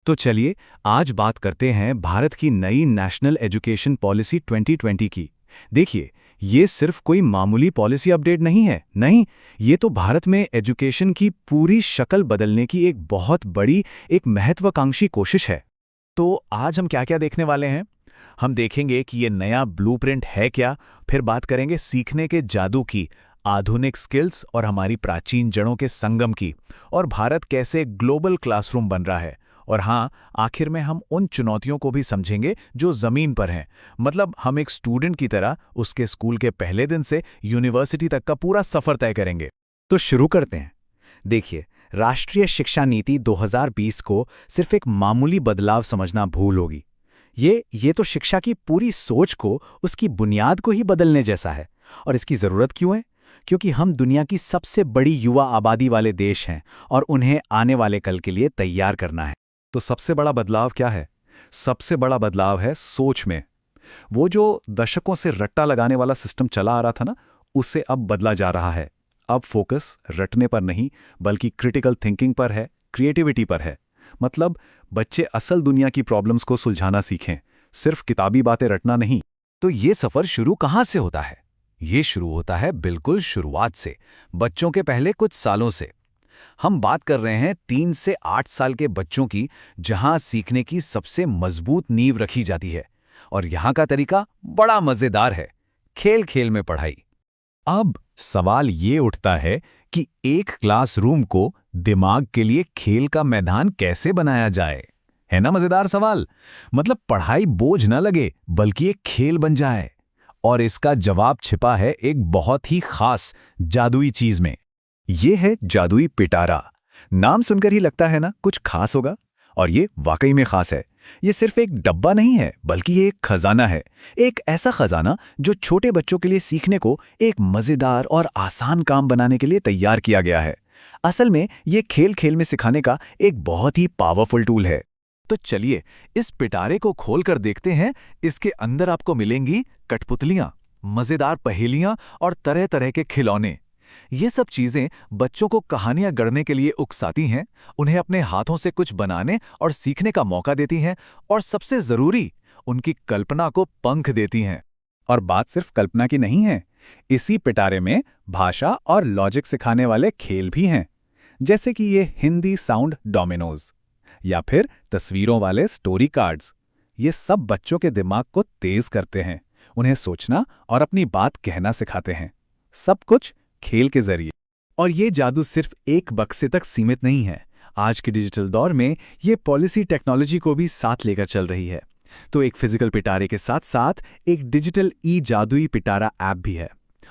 तो चलिए आज बात करते हैं भारत की नई नेशनल एजुकेशन पॉलिसी 2020 की। देखिए, ये सिर्फ कोई मामूली पॉलिसी अपडेट नहीं है। नहीं, ये तो भारत में एजुकेशन की पूरी शक्ल बदलने की एक बहुत बड़ी, एक महत्वाकांक्षी कोशिश है। तो आज हम क्या क्या देखने वाले हैं? हम देखेंगे कि ये नया ब्लूप्रिंट है क्या, फिर बात करेंगे सीखने के जादू की, आधुनिक स्किल्स और हमारी प्राचीन जड़ों के संगम की, और भारत कैसे ग्लोबल क्लासरूम बन रहा है। और हाँ, आखिर में हम उन चुनौतियों को भी समझेंगे जो जमीन पर हैं। मतलब हम एक स्टूडेंट की तरह उसके स्कूल के पहले दिन से यूनिवर्सिटी तक का पूरा सफर तय करेंगे। तो शुरू करते हैं। देखिए, राष्ट्रीय शिक्षा नीति 2020 को सिर्फ एक मामूली बदलाव समझना भूल होगी। ये तो शिक्षा की पूरी सोच को, उसकी बुनियाद को ही बदलने जैसा है। और इसकी ज़रूरत क्यों है? क्योंकि हम दुनिया की सबसे बड़ी युवा आबादी वाले देश हैं और उन्हें आने वाले कल के लिए तैयार करना है। तो सबसे बड़ा बदलाव क्या है? सबसे बड़ा बदलाव है सोच में। वो जो दशकों से रट्टा लगाने वाला सिस्टम चला आ रहा था ना, उससे अब बदला जा रहा है। अब फोकस रटने पर नहीं, बल्कि क्रिटिकल थिंकिंग पर है, क्रिएटिविटी पर है। मतलब बच्चे असल दुनिया की प्रॉब्लम्स को सुलझाना सीखें, सिर्फ किताबी बातें रटना नहीं। तो ये सफर शुरू कहाँ से होता है? ये शुरू होता है बिल्कुल शुरुआत से, बच्चों के पहले कुछ सालों से। हम बात कर रहे हैं 3 से 8 साल के बच्चों की, जहां सीखने की सबसे मजबूत नींव रखी जाती है। और यहां का तरीका बड़ा मजेदार है, खेल खेल में पढ़ाई। अब सवाल ये उठता है कि एक क्लासरूम को दिमाग के लिए खेल का मैदान कैसे बनाया जाए? है ना मजेदार सवाल? मतलब पढ़ाई बोझ न लगे, बल्कि एक खेल बन जाए। और इसका जवाब छिपा है एक बहुत ही खास जादुई चीज में। ये है जादुई पिटारा। नाम सुनकर ही लगता है ना कुछ खास होगा, और ये वाकई में खास है। ये सिर्फ एक डब्बा नहीं है, बल्कि ये एक खजाना है। एक ऐसा खजाना जो छोटे बच्चों के लिए सीखने को एक मजेदार और आसान काम बनाने के लिए तैयार किया गया है। असल में ये खेल खेल में सिखाने का एक बहुत ही पावरफुल टूल है। तो चलिए इस पिटारे को खोलकर देखते हैं। इसके अंदर आपको मिलेंगी कठपुतलियां, मजेदार पहेलियां और तरह तरह के खिलौने। ये सब चीजें बच्चों को कहानियां गढ़ने के लिए उकसाती हैं, उन्हें अपने हाथों से कुछ बनाने और सीखने का मौका देती हैं, और सबसे जरूरी, उनकी कल्पना को पंख देती हैं। और बात सिर्फ कल्पना की नहीं है। इसी पिटारे में भाषा और लॉजिक सिखाने वाले खेल भी हैं, जैसे कि ये हिंदी साउंड डोमिनोज या फिर तस्वीरों वाले स्टोरी कार्ड्स। ये सब बच्चों के दिमाग को तेज करते हैं, उन्हें सोचना और अपनी बात कहना सिखाते हैं, सब कुछ खेल के जरिए। और ये जादू सिर्फ एक बक्से तक सीमित नहीं है। आज के डिजिटल दौर में ये पॉलिसी टेक्नोलॉजी को भी साथ लेकर चल रही है। तो एक फिजिकल पिटारे के साथ साथ एक डिजिटल ई जादुई पिटारा ऐप भी है।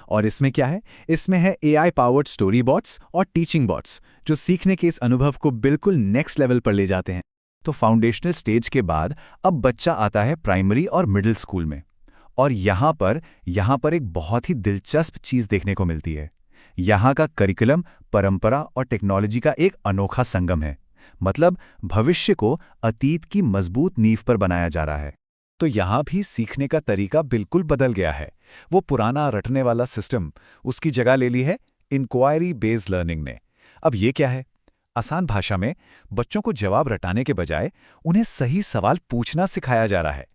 और इसमें क्या है? इसमें है AI पावर्ड स्टोरी बॉट्स और टीचिंग बॉट्स, जो सीखने के इस अनुभव को बिल्कुल नेक्स्ट लेवल पर ले जाते हैं। तो फाउंडेशनल स्टेज के बाद अब बच्चा आता है प्राइमरी और मिडिल स्कूल में। और यहाँ पर एक बहुत ही दिलचस्प चीज देखने को मिलती है। यहाँ का करिकुलम परंपरा और टेक्नोलॉजी का एक अनोखा संगम है। मतलब भविष्य को अतीत की मजबूत नींव पर बनाया जा रहा है। तो यहाँ भी सीखने का तरीका बिल्कुल बदल गया है। वो पुराना रटने वाला सिस्टम, उसकी जगह ले ली है इंक्वायरी बेस्ड लर्निंग ने। अब ये क्या है? आसान भाषा में बच्चों को जवाब रटाने के बजाय उन्हें सही सवाल पूछना सिखाया जा रहा है।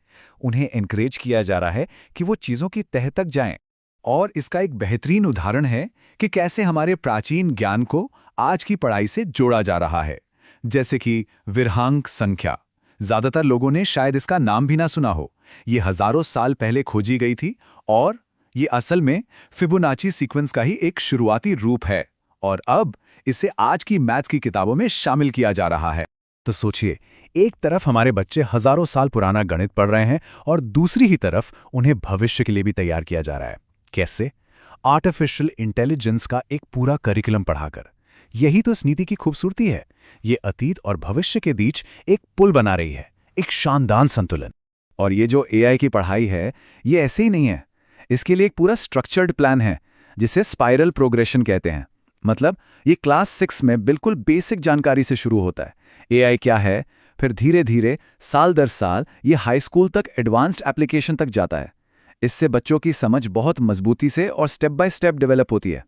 उन्हें एनकरेज किया जा रहा है कि वो चीज़ों की तह तक जाएं। और इसका एक बेहतरीन उदाहरण है कि कैसे हमारे प्राचीन ज्ञान को आज की पढ़ाई से जोड़ा जा रहा है। जैसे कि विरहांक संख्या। ज्यादातर लोगों ने शायद इसका नाम भी ना सुना हो। ये हजारों साल पहले खोजी गई थी, और ये असल में फिबोनाची सीक्वेंस का ही एक शुरुआती रूप है। और अब इसे आज की मैथ्स की किताबों में शामिल किया जा रहा है। तो सोचिए, एक तरफ हमारे बच्चे हजारों साल पुराना गणित पढ़ रहे हैं, और दूसरी ही तरफ उन्हें भविष्य के लिए भी तैयार किया जा रहा है। कैसे? आर्टिफिशियल इंटेलिजेंस का एक पूरा करिकुलम पढ़ाकर। यही तो इस नीति की खूबसूरती है। ये अतीत और भविष्य के बीच एक पुल बना रही है, एक शानदार संतुलन। और ये जो AI की पढ़ाई है, ये ऐसे ही नहीं है। इसके लिए एक पूरा स्ट्रक्चर्ड प्लान है, जिसे स्पाइरल प्रोग्रेशन कहते हैं। मतलब ये क्लास 6 में बिल्कुल बेसिक जानकारी से शुरू होता है। AI क्या है, फिर धीरे धीरे साल दर साल ये हाई स्कूल तक एडवांस्ड एप्लीकेशन तक जाता है। इससे बच्चों की समझ बहुत मजबूती से और स्टेप बाय स्टेप डेवलप होती है।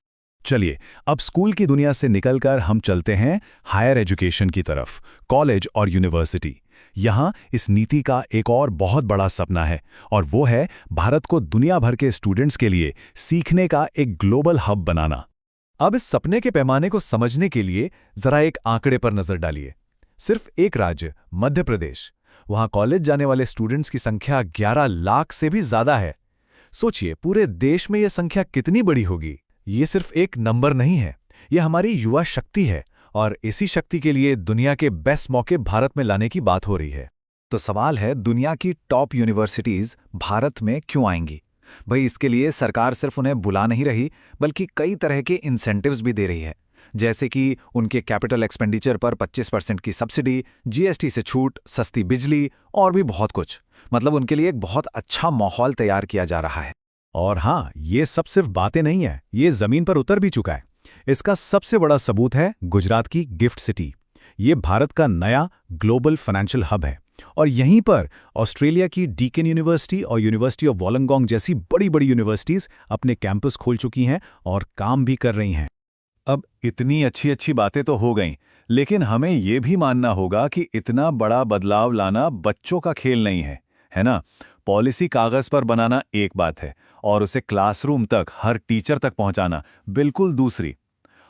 चलिए अब स्कूल की दुनिया से निकलकर हम चलते हैं हायर एजुकेशन की तरफ, कॉलेज और यूनिवर्सिटी। यहाँ इस नीति का एक और बहुत बड़ा सपना है और वो है भारत को दुनिया भर के स्टूडेंट्स के लिए सीखने का एक ग्लोबल हब बनाना। अब इस सपने के पैमाने को समझने के लिए जरा एक आंकड़े पर नजर डालिए। सिर्फ एक राज्य, मध्य प्रदेश, वहां कॉलेज जाने वाले स्टूडेंट्स की संख्या 11 लाख से भी ज्यादा है। सोचिए पूरे देश में यह संख्या कितनी बड़ी होगी। ये सिर्फ एक नंबर नहीं है, यह हमारी युवा शक्ति है और इसी शक्ति के लिए दुनिया के बेस्ट मौके भारत में लाने की बात हो रही है। तो सवाल है, दुनिया की टॉप यूनिवर्सिटीज भारत में क्यों आएंगी? भाई इसके लिए सरकार सिर्फ उन्हें बुला नहीं रही, बल्कि कई तरह के इंसेंटिव्स भी दे रही है, जैसे कि उनके कैपिटल एक्सपेंडिचर पर 25% की सब्सिडी, जीएसटी से छूट, सस्ती बिजली और भी बहुत कुछ। मतलब उनके लिए एक बहुत अच्छा माहौल तैयार किया जा रहा है। और हाँ, ये सब सिर्फ बातें नहीं है, ये जमीन पर उतर भी चुका है। इसका सबसे बड़ा सबूत है गुजरात की गिफ्ट सिटी। ये भारत का नया ग्लोबल फाइनेंशियल हब है और यहीं पर ऑस्ट्रेलिया की डीकन यूनिवर्सिटी और यूनिवर्सिटी ऑफ वोllongong जैसी बड़ी बड़ी यूनिवर्सिटीज अपने कैंपस खोल चुकी हैं और काम भी कर रही हैं। अब इतनी अच्छी अच्छी बातें तो हो गईं, लेकिन हमें ये भी मानना होगा कि इतना बड़ा बदलाव लाना बच्चों का खेल नहीं है ना? पॉलिसी कागज पर बनाना एक बात है और उसे क्लासरूम तक, हर टीचर तक पहुंचाना बिल्कुल दूसरी।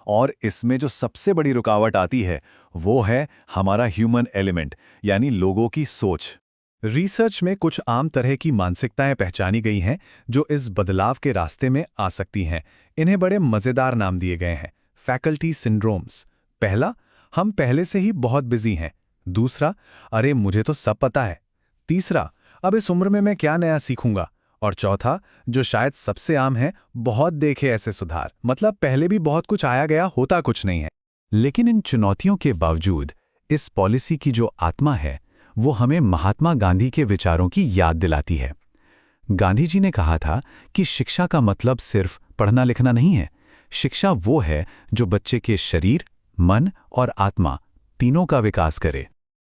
और इसमें जो सबसे बड़ी रुकावट आती है वो है हमारा ह्यूमन एलिमेंट, यानी लोगों की सोच। रिसर्च में कुछ आम तरह की मानसिकताएं पहचानी गई हैं जो इस बदलाव के रास्ते में आ सकती हैं। इन्हें बड़े मजेदार नाम दिए गए हैं, फैकल्टी सिंड्रोम्स। पहला, हम पहले से ही बहुत बिजी हैं। दूसरा, अरे मुझे तो सब पता है। तीसरा, अब इस उम्र में मैं क्या नया सीखूंगा। और चौथा, जो शायद सबसे आम है, बहुत देखे ऐसे सुधार, मतलब पहले भी बहुत कुछ आया गया, होता कुछ नहीं है। लेकिन इन चुनौतियों के बावजूद इस पॉलिसी की जो आत्मा है वो हमें महात्मा गांधी के विचारों की याद दिलाती है। गांधी जी ने कहा था कि शिक्षा का मतलब सिर्फ पढ़ना लिखना नहीं है। शिक्षा वो है जो बच्चे के शरीर, मन और आत्मा तीनों का विकास करे।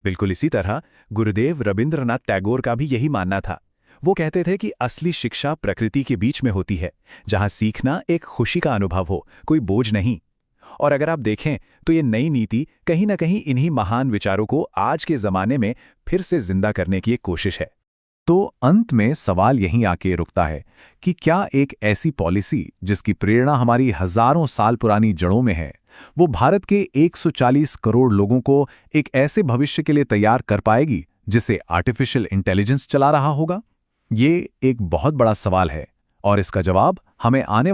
बिल्कुल इसी तरह गुरुदेव रविंद्रनाथ टैगोर का भी यही मानना था। वो कहते थे कि असली शिक्षा प्रकृति के बीच में होती है, जहां सीखना एक खुशी का अनुभव हो, कोई बोझ नहीं। और अगर आप देखें तो ये नई नीति कहीं ना कहीं इन्हीं महान विचारों को आज के ज़माने में फिर से जिंदा करने की एक कोशिश है। तो अंत में सवाल यहीं आके रुकता है कि क्या एक ऐसी पॉलिसी जिसकी प्रेरणा हमारी हजारों साल पुरानी जड़ों में है, वो भारत के 140 करोड़ लोगों को एक ऐसे भविष्य के लिए तैयार कर पाएगी जिसे आर्टिफिशियल इंटेलिजेंस चला रहा होगा? ये एक बहुत बड़ा सवाल है और इसका जवाब हमें आने